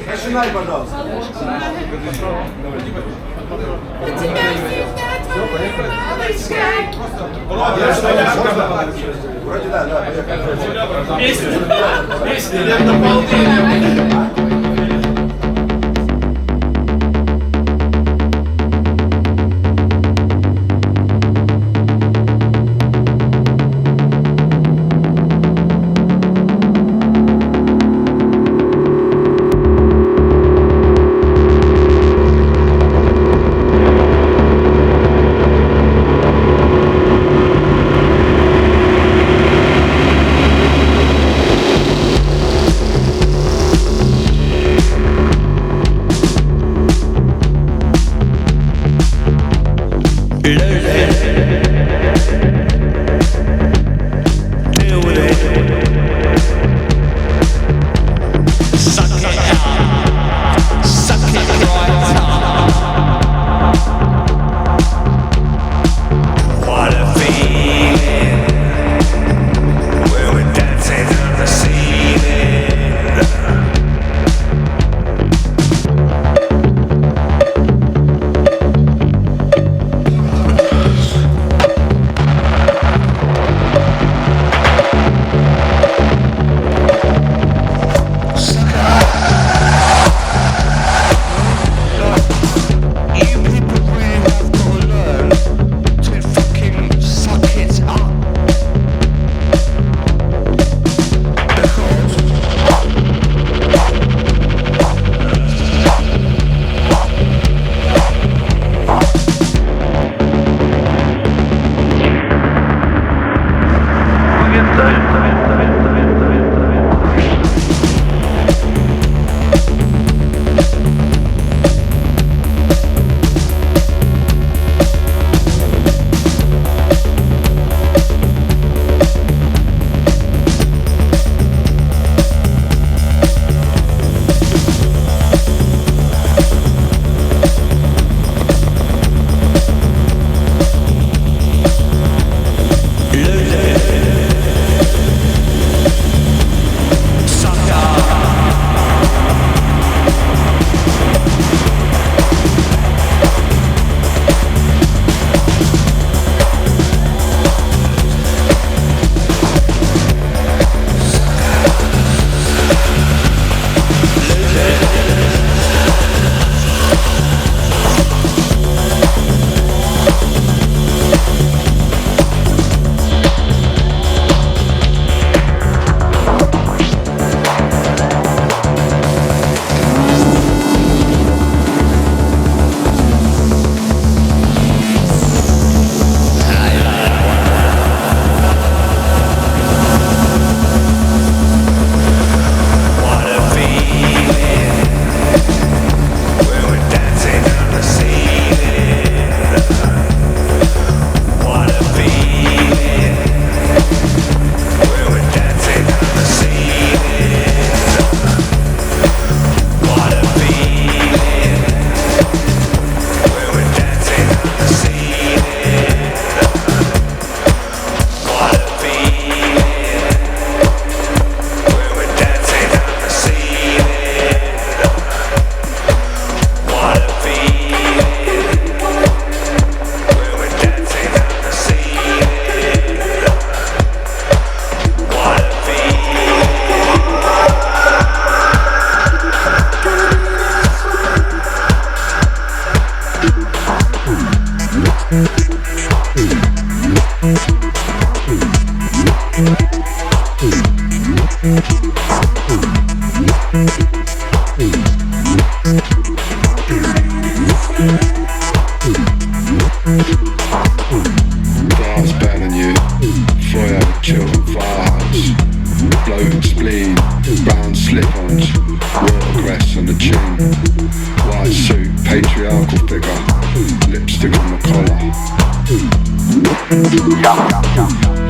Начинай, пожалуйста. Вроде да, поехали. Песня, лет дополнение.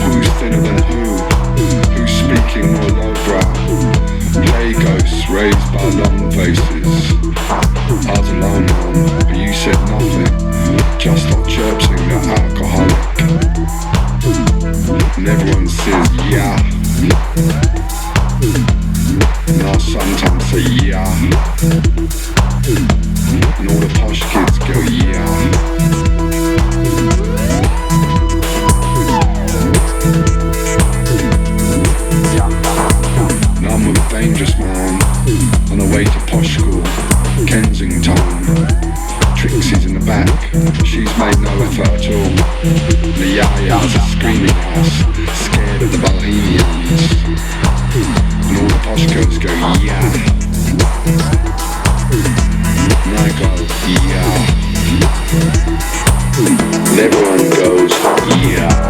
Who's thinner than who? Who's speaking more lowbrow? Play ghosts raised by long faces. I was alone, but you said nothing. Just stop chirping that alcoholic. And everyone says yeah. Now sometimes The yayas are screaming house, scared of the bohemians. And all the posh girls go, yeah. And I go, yeah. And everyone goes, yeah.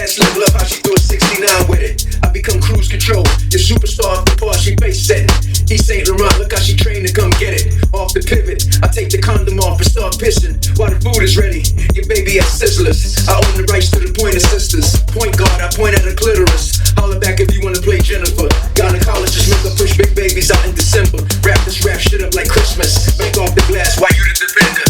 next level of how she do a 69 with it. I become cruise control, your superstar of the part, she face setting. East St. Laurent, look how she trained to come get it. Off the pivot, I take the condom off and start pissing while the food is ready. Your baby has sizzlers. I own the rights to the Pointer Sisters. Point guard, I point at her clitoris. Holler back if you wanna play Jennifer. Gynecologists make her push big babies out in December. Wrap this rap shit up like Christmas. Break off the glass while you the defender.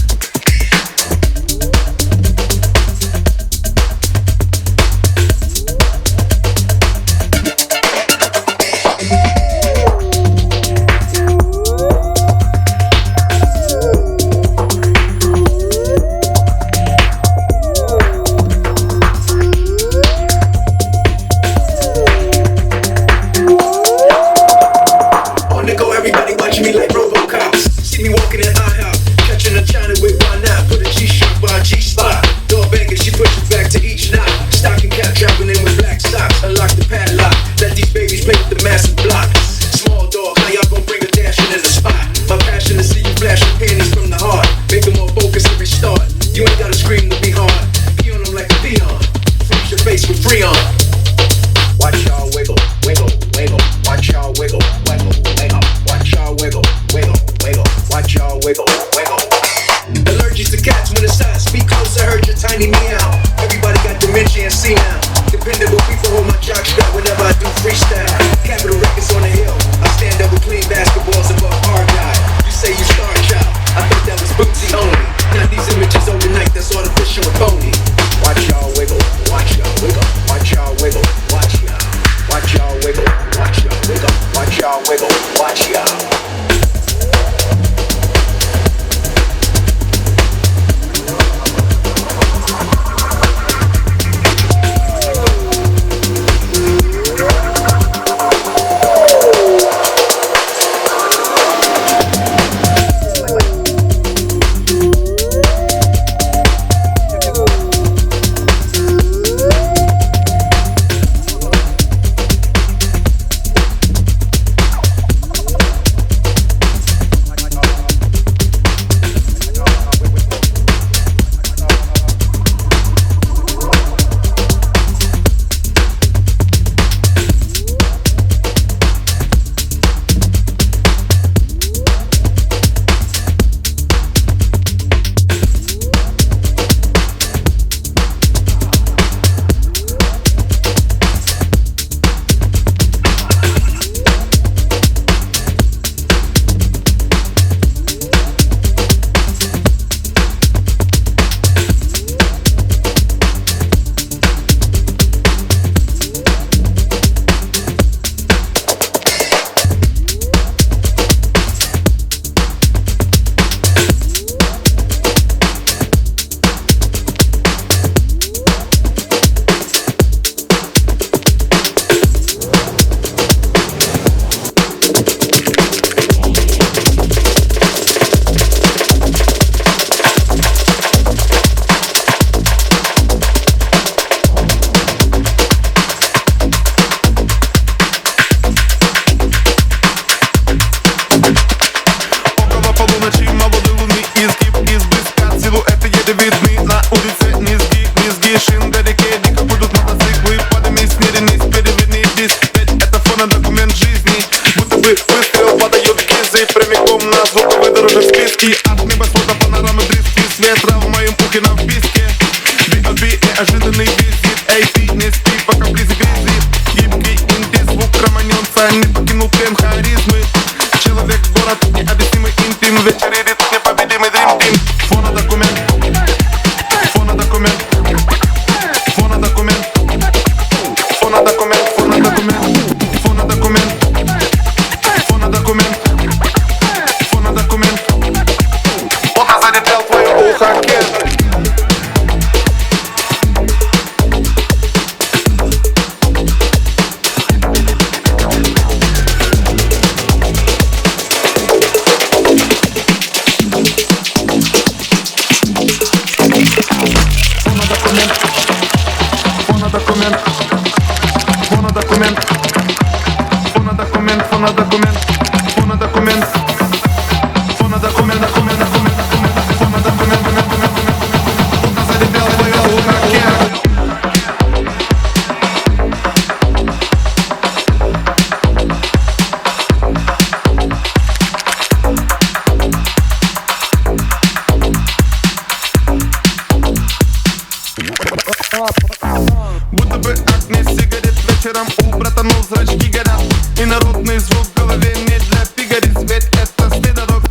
бы огни сигарет. Вечером у братанов зрачки горят, и народный звук в голове не для пигарей. Ведь это стыд дорог.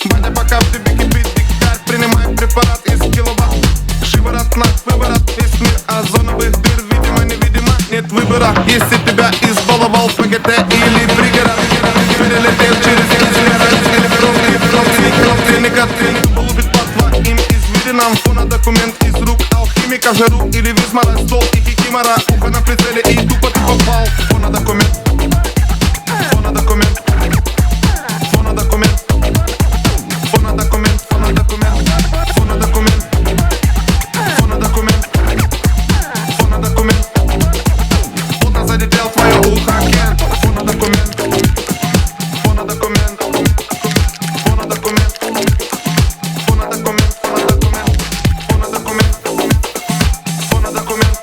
Батя пока в тебе кипит дикарь, принимай препарат из киловатт. Шиворот на выворот, весь мир озоновых дыр. Видимо, невидимо, нет выбора. Если тебя избаловал ПГТ или пригород, перелетел через электронный голубит по твоим извилинам. Фонодокумент из рук алхимика, жару или визмара, стол и кикимора. Ухо на прицеле и тупо ты попал. Фонодокумент, фонодокумент, фонодокумент, фонодокумент, фонодокумент, фонодокумент, фонодокумент, фонодокумент. Плотно залетел твое ухо, Кен. Фонодокумент, фонодокумент, фонодокумент, фонодокумент, фонодокумент, фонодокумент, фонодокумент,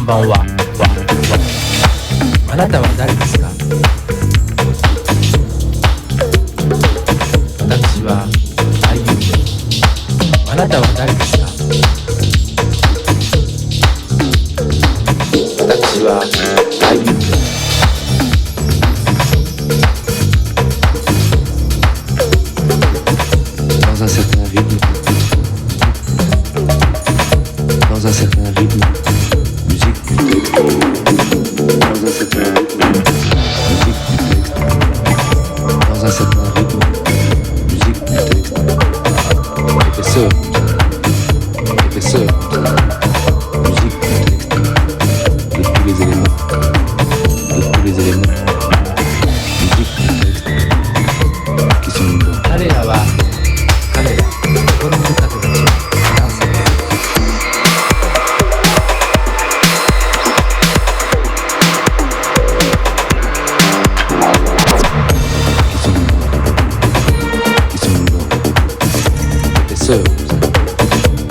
ばんは。あなたは誰ですか？私は俳優です。あなたは誰ですか？私は俳優です。Dans un certain rythme, dans un certain rythme, musique du texte. Dans un certain rythme, musique du texte. Dans un certain rythme, musique du texte. Épaisseur, épaisseur, musique du texte. De tous les éléments, de tous les éléments, musique du texte qui sont dedans. 彼らは彼ら心の方たちはダンサーです。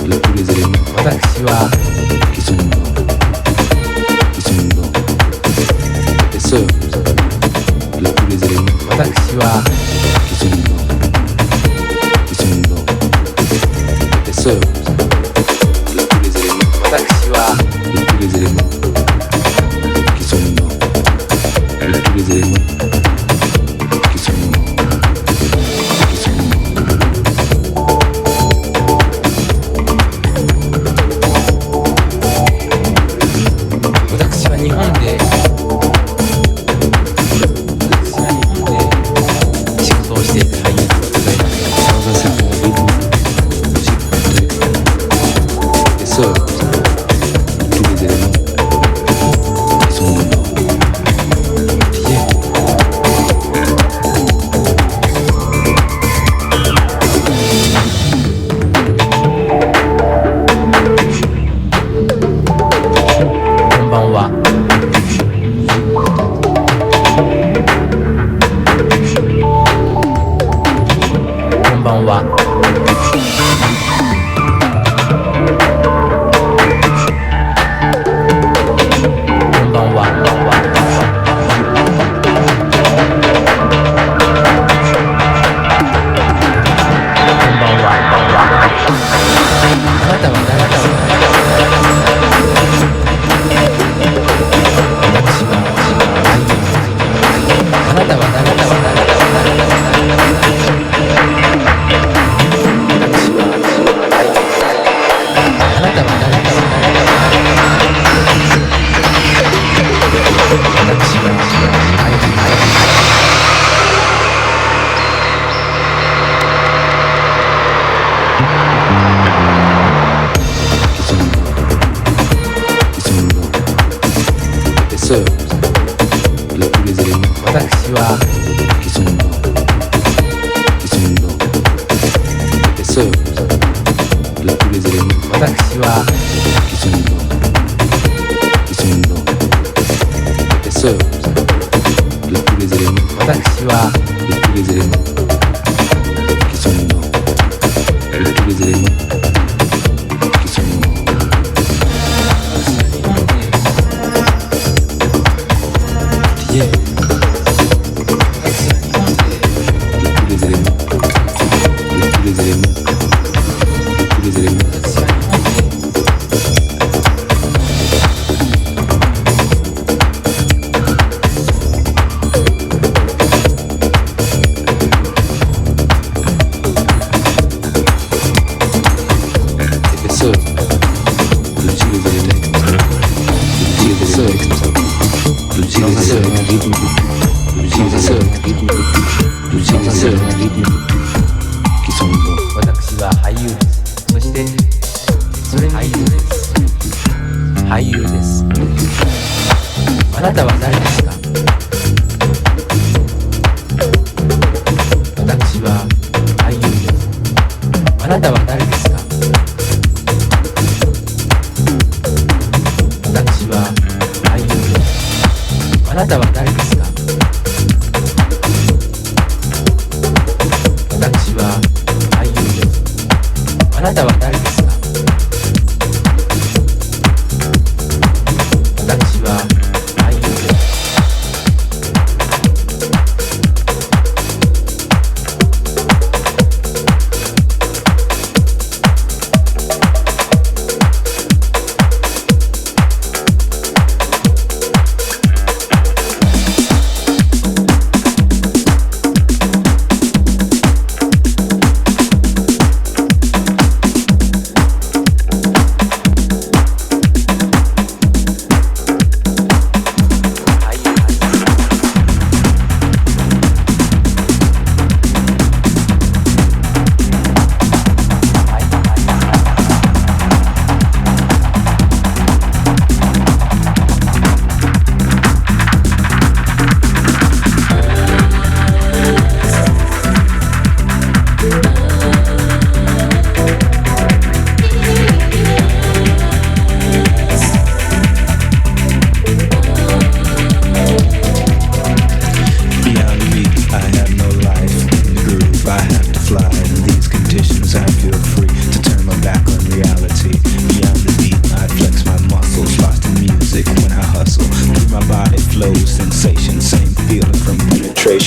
De tous les éléments 私は qui sont dedans, épaisseur de tous les éléments 私は qui sont dedans, épaisseur de tous les éléments 私は de tous les éléments qui sont dedans, de tous les éléments qui sont dedans, qui sont dedans. 私は日本で仕事をしていた俳優でございます。 Dans un certain rythme, musique du texte, épaisseur de tous les éléments qui sont dedans. De tous les éléments 私は qui sont dedans, épaisseur de tous les éléments 私は qui sont dedans, épaisseur de tous les éléments 私は de tous les éléments qui sont dedans, de tous les éléments qui sont dedans. Yeah. De tous les éléments, de tous les éléments, de tous les éléments. Épaisseur de tous les éléments, de tous les éléments, qui sont dedans. 私は俳優です。そしてそれ俳優です。俳優です。あなたは誰ですか？私は俳優です。あなたは誰ですか？私は俳優です。あなたは誰ですか？私は俳優です。あなたは誰ですか？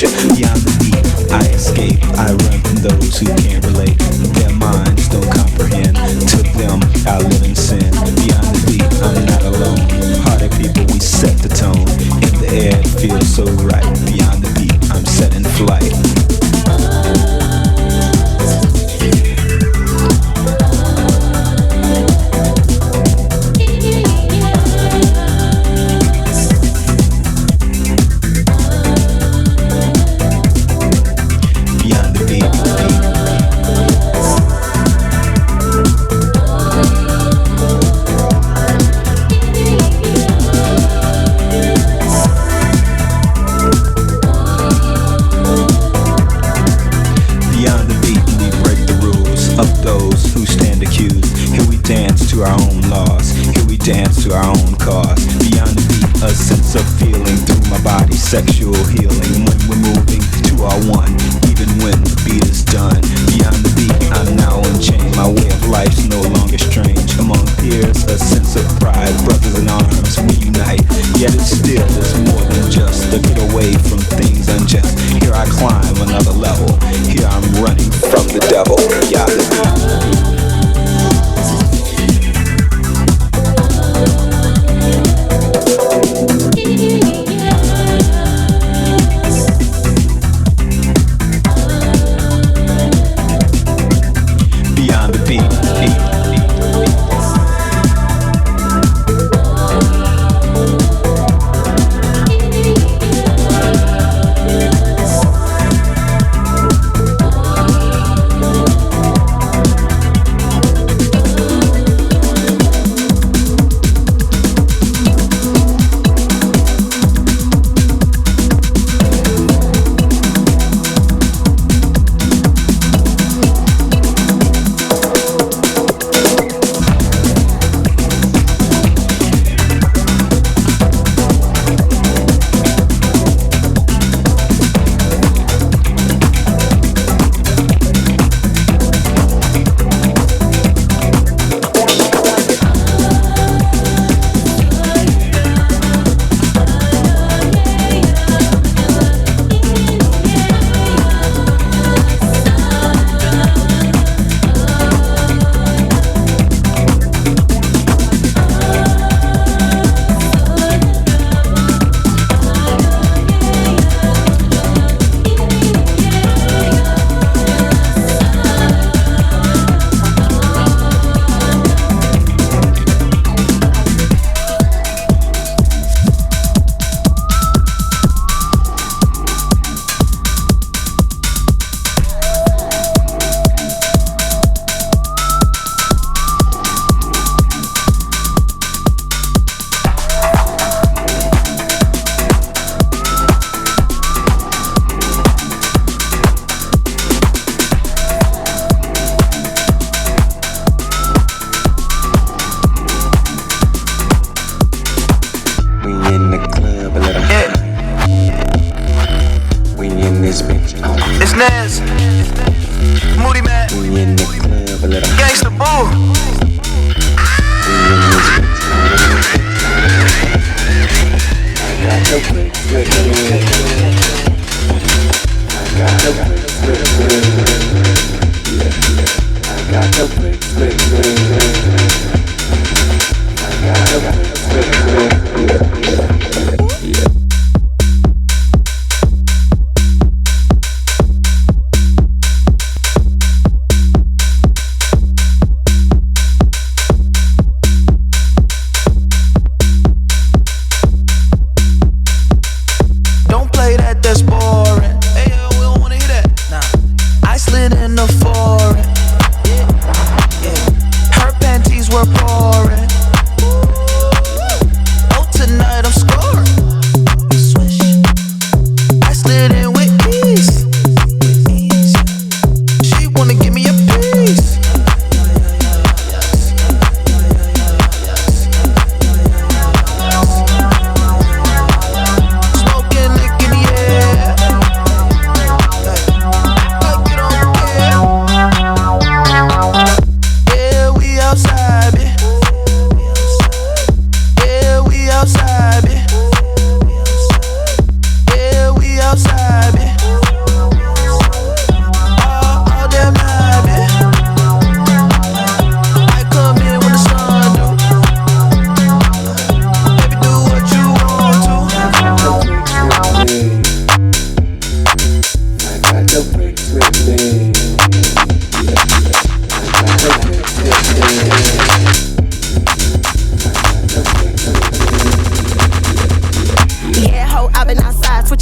station. Beyond the beat, I escape. I run from those who can't relate. Their minds don't comprehend. To them, I live in sin. Beyond the beat, I'm not alone. Party people, we set the tone. In the air, it feels so right. Beyond the beat, I'm set in flight. Dance to our own cause. Beyond the beat, a sense of feeling through my body, sexual healing when we're moving to our one, even when the beat is done. Beyond the beat, I'm now unchained. My way of life's no longer strange. Among peers, a sense of pride, brothers in arms, we unite. Yet it still is more than just a get away from things unjust. Here I climb another level. Here I'm running from the devil. Beyond the beat.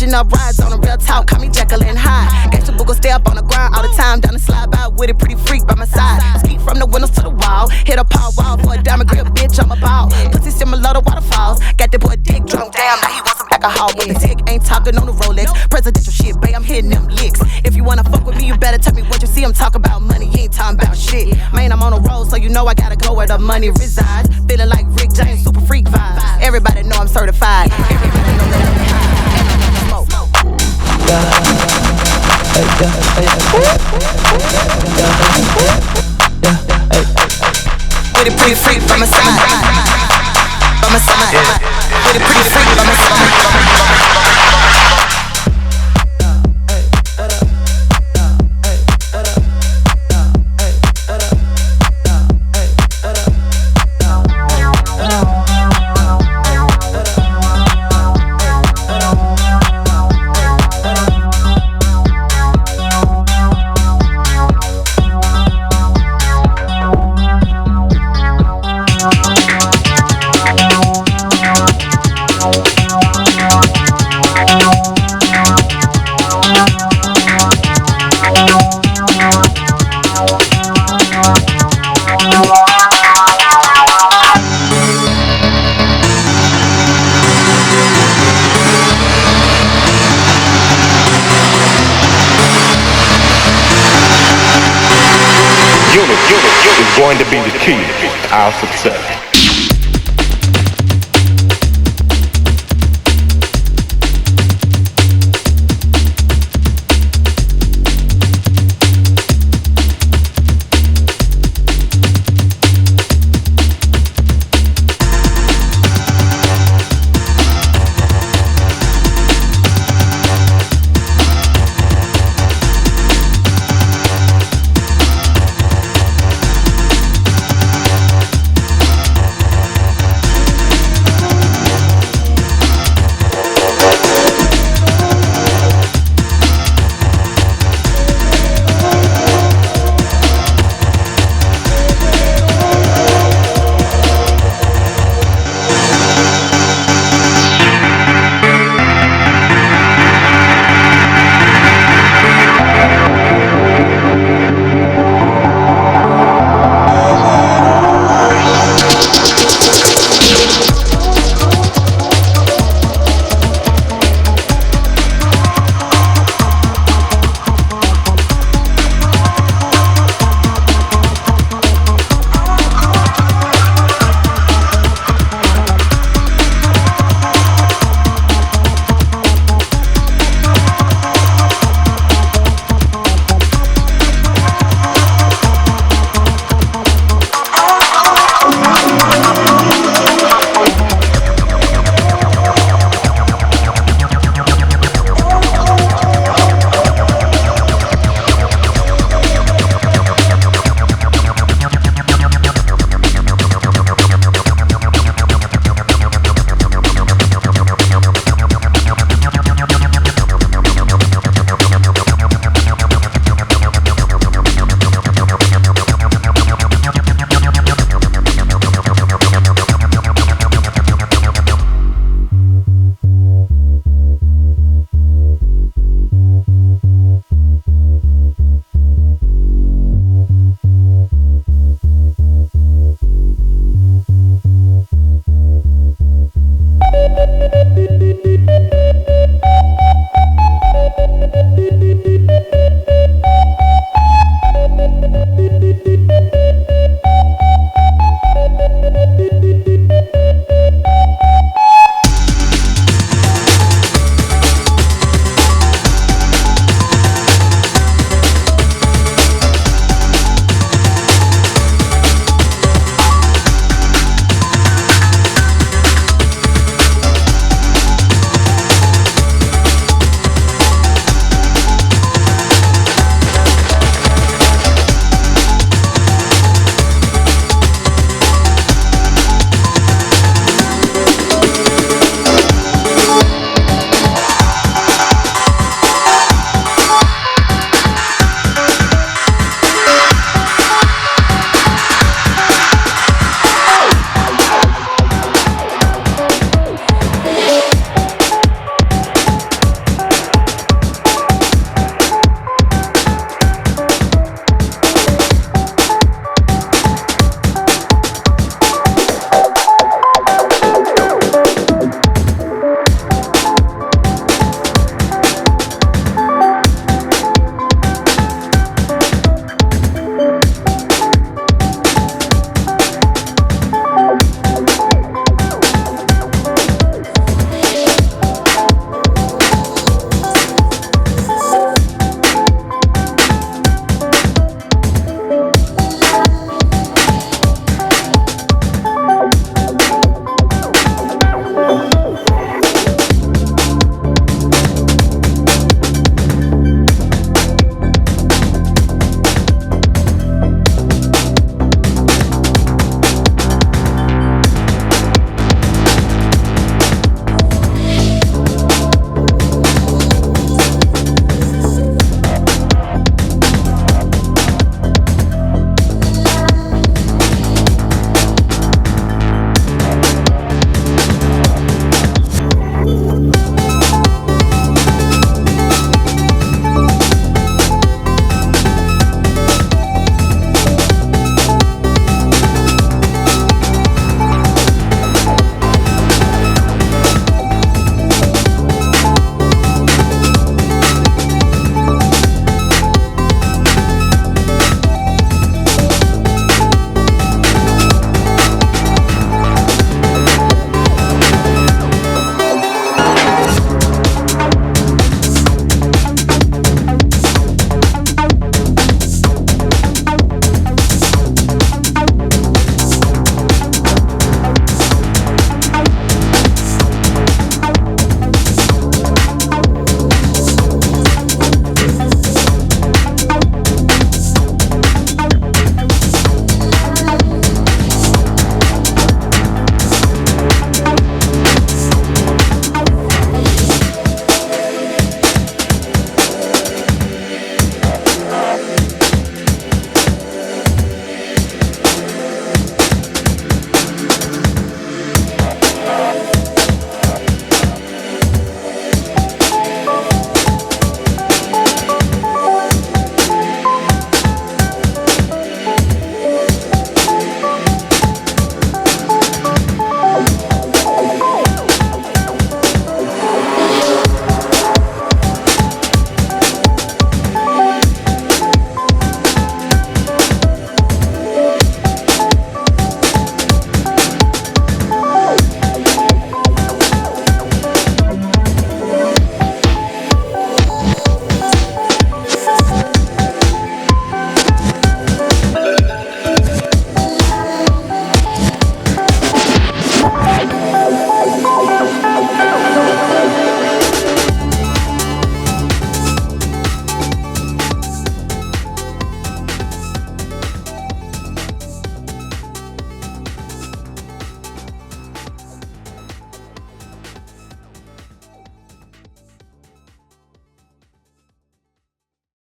Hitting up rides on a real talk, call me Jekyll and Hyde. Got your booger stay up on the ground all the time, down the slide by with a pretty freak by my side. Ski from the windows to the wall, hit a power wall for a diamond grip, bitch, I'm a ball. Pussy similar to waterfalls, got that boy dick drunk down, now he wants some alcohol. With the tick, ain't talking on the Rolex, presidential shit, babe, I'm hitting them licks. If you wanna fuck with me, you better tell me what you see. I'm talking about money, you ain't talking about shit. Man, I'm on a roll, so you know I gotta go where the money resides. Feeling like Rick James, super freak vibes. Everybody know I'm certified. Everybody know that I'm high, and I'm on the smoke. With a pretty freak by my side, by my side. With a pretty freak by my side. Is going to be the key to our success.